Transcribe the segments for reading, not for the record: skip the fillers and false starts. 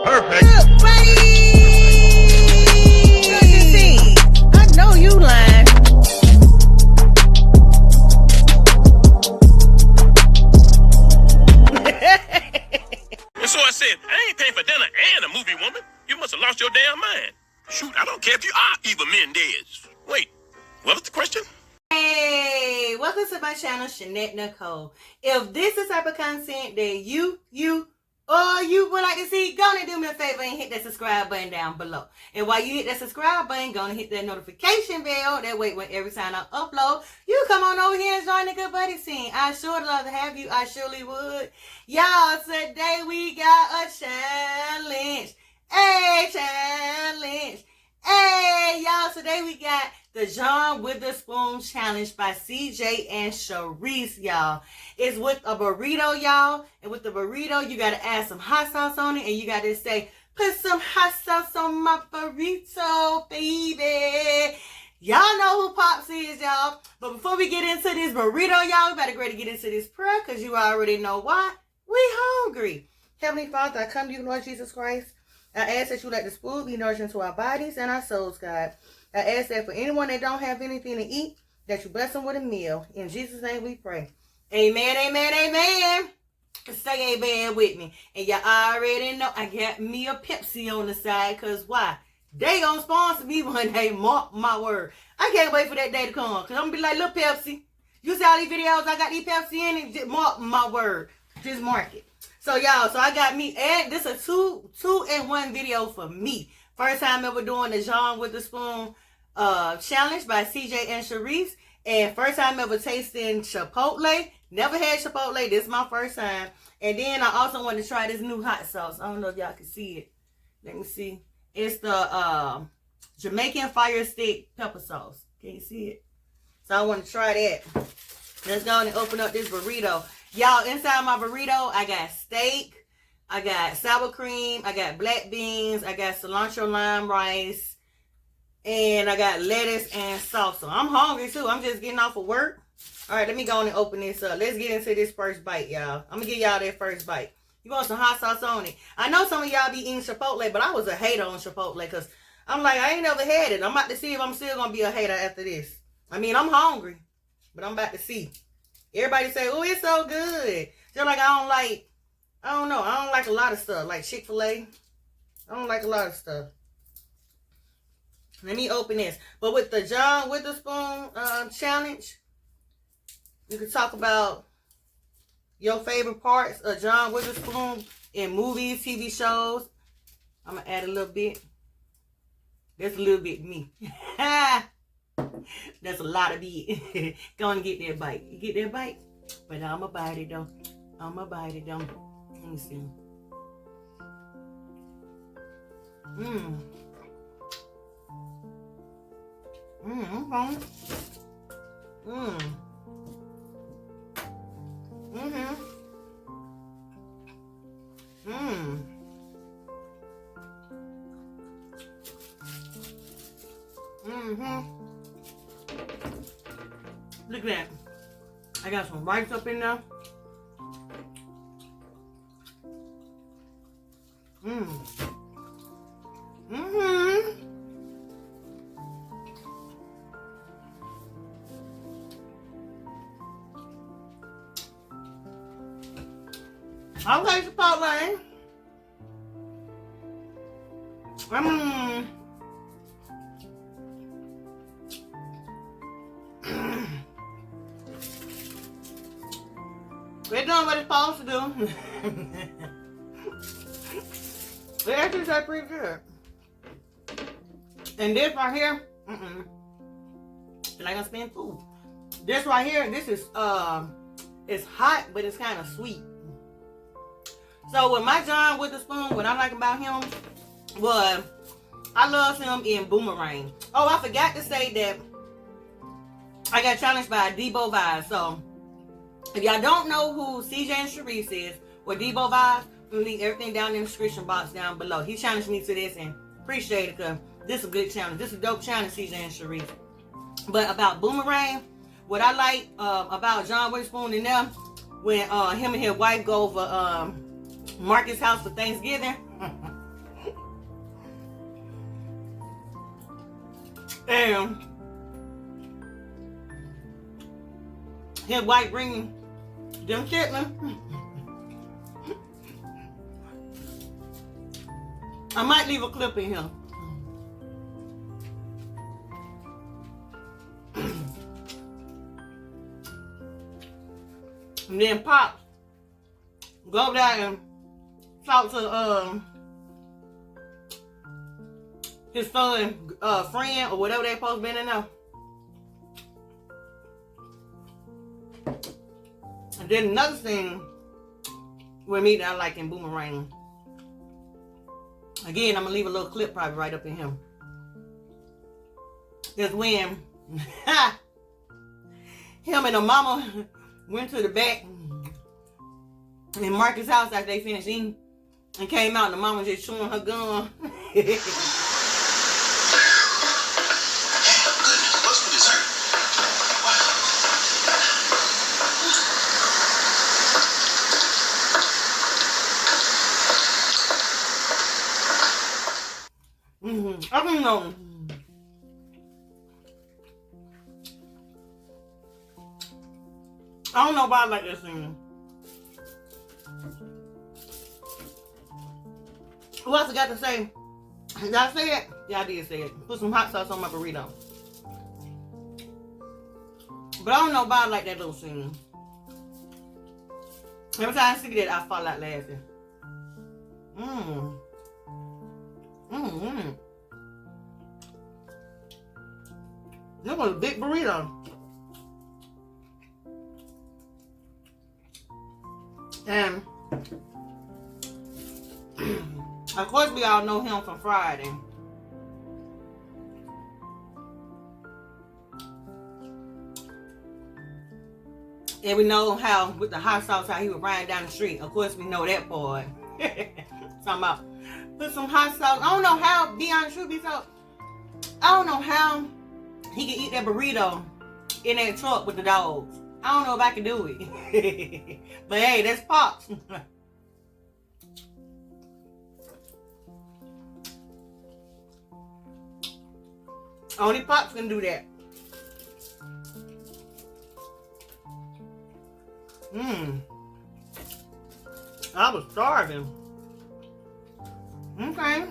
Perfect. I know you lying. And so I said, I ain't paying for dinner and a movie, woman. You must have lost your damn mind. Shoot, I don't care if you are Eva Mendez. Wait, what was the question? Hey, welcome to my channel, Shanette Nicole. If this is type of content that you would like to see, go and do me a favor and hit that subscribe button down below. And while you hit that subscribe button, go and hit that notification bell. That way, when every time I upload, you come on over here and join the good buddy scene. I sure love to have you. I surely would. Y'all, today we got a challenge. Hey, challenge. Hey, y'all, today we got the John Witherspoon Challenge by CJ and Sharice, y'all. It's with a burrito, y'all. And with the burrito, you got to add some hot sauce on it. And you got to say, put some hot sauce on my burrito, baby. Y'all know who Pops is, y'all. But before we get into this burrito, y'all, we better go to get into this prayer because you already know why. We hungry. Heavenly Father, I come to you, Lord Jesus Christ. I ask that you let this food be nourishing to our bodies and our souls, God. I ask that for anyone that don't have anything to eat, that you bless them with a meal. In Jesus' name we pray. Amen, amen, amen. Say amen with me. And you already know I got me a Pepsi on the side, because why? They gonna sponsor me one day, mark my word. I can't wait for that day to come, because I'm gonna be like, look, Pepsi, you see all these videos I got these Pepsi in it? Just mark my word. Just mark it. So y'all, so I got me, and this is a two-in-one video for me. First time ever doing the John Witherspoon challenge by CJ and Sharice. And first time ever tasting Chipotle. Never had Chipotle. This is my first time. And then I also want to try this new hot sauce. I don't know if y'all can see it. Let me see. It's the Jamaican fire stick pepper sauce. Can you see it? So I want to try that. Let's go and open up this burrito. Y'all, inside my burrito, I got steak. I got sour cream, I got black beans, I got cilantro lime rice, and I got lettuce and salsa. I'm hungry too. I'm just getting off of work. All right, let me go on and open this up. Let's get into this first bite, y'all. I'm going to give y'all that first bite. You want some hot sauce on it. I know some of y'all be eating Chipotle, but I was a hater on Chipotle because I'm like, I ain't never had it. I'm about to see if I'm still going to be a hater after this. I mean, I'm hungry, but I'm about to see. Everybody say, oh, it's so good. They're like, I don't know. I don't like a lot of stuff. Like Chick-fil-A. I don't like a lot of stuff. Let me open this. But with the John Witherspoon challenge, you can talk about your favorite parts of John Witherspoon in movies, TV shows. I'm going to add a little bit. That's a little bit me. That's a lot of bit. Go and get that bite. You get that bite? But I'm going to bite it, though. I'm going to bite it, though. Let me see. Mmm. Okay. Look at that. I got some rice up in there. I like Chipotle. They're doing what it's supposed to do. They actually taste pretty good. And this right here, like I'm spending food. This right here, this is it's hot, but it's kind of sweet. So with my John Witherspoon, what I like about him was I love him in Boomerang. Oh, I forgot to say that I got challenged by Debo Vibes. So if y'all don't know who CJ and Sharice is, or Debo Vibes, I'm gonna leave everything down in the description box down below. He challenged me to this and appreciate it because this is a good challenge. This is a dope challenge, CJ and Sharice. But about Boomerang, what I like about John Witherspoon and them, when him and his wife go over Marcus' house for Thanksgiving, And his wife bringing them chitlins. I might leave a clip in here. And then Pops go over there and talk to his son friend or whatever they supposed to be in there. And then another thing with me that I like in Boomerang. Again, I'm gonna leave a little clip probably right up in here. Is when him and the mama went to the back in Marcus' house after they finished eating and came out and the mama just chewing her gum. I don't know. I don't know why I like this thing. Who else I got to say? Did I say it? Yeah, I did say it. Put some hot sauce on my burrito. But I don't know why I like that little scene. Every time I see that, I fall out laughing. That was a big burrito. And of course we all know him from Friday. And we know how with the hot sauce how he was riding down the street. Of course we know that part. Talking about put some hot sauce. I don't know how, be honest with me, so I don't know how he can eat that burrito in that truck with the dogs. I don't know if I can do it. But hey, that's Pops. Only Pops can do that. I was starving. Okay.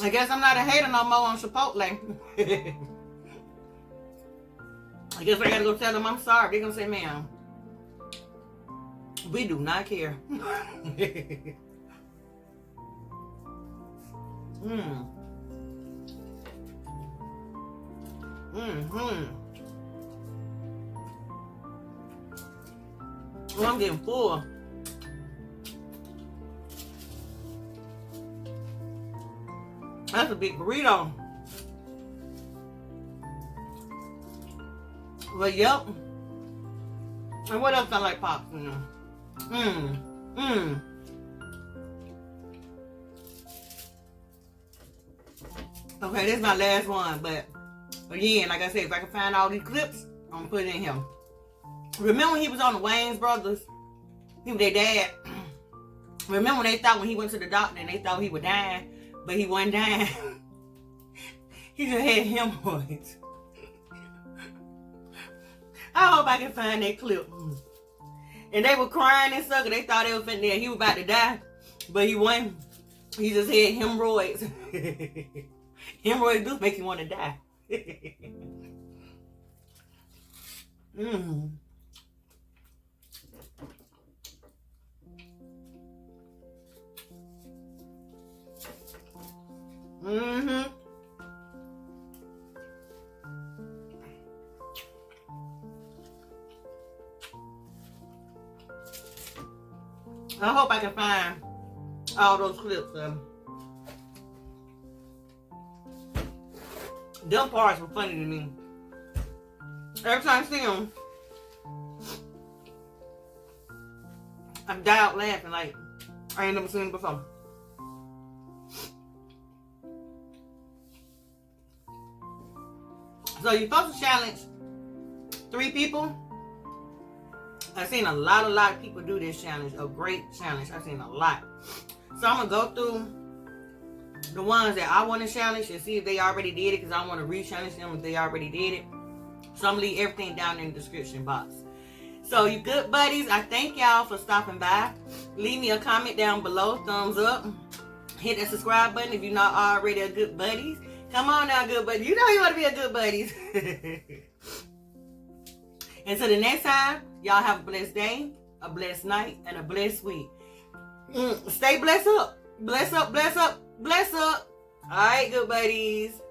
I guess I'm not a hater no more on Chipotle. I guess I gotta go tell them I'm sorry. They're gonna say, ma'am, we do not care. Oh, I'm getting full. That's a big burrito. Well, yep. And what else I like Pops? Okay, this is my last one, but again, like I said, if I can find all these clips, I'm gonna put it in here. Remember when he was on the Wayans Brothers? He was their dad. Remember when they thought when he went to the doctor and they thought he was dying, but he wasn't dying? He just had hemorrhoids. I hope I can find that clip. And they were crying and stuff, they thought they was finna, he was about to die, but he wasn't. He just had hemorrhoids. Hemorrhoids do make you want to die. I hope I can find all those clips. Them parts were funny to me. Every time I see them, I die out laughing like I ain't never seen them before. So you're supposed to challenge 3 people. I've seen a lot of people do this challenge, a great challenge. I've seen a lot. So I'm going to go through the ones that I want to challenge and see if they already did it, because I want to re-challenge them if they already did it. So I'm going to leave everything down in the description box. So you good buddies, I thank y'all for stopping by. Leave me a comment down below, thumbs up. Hit that subscribe button if you're not already a good buddies. Come on now, good buddies. You know you want to be a good buddies. Until the next time, y'all have a blessed day, a blessed night, and a blessed week. Stay blessed up. Bless up, bless up, bless up. All right, good buddies.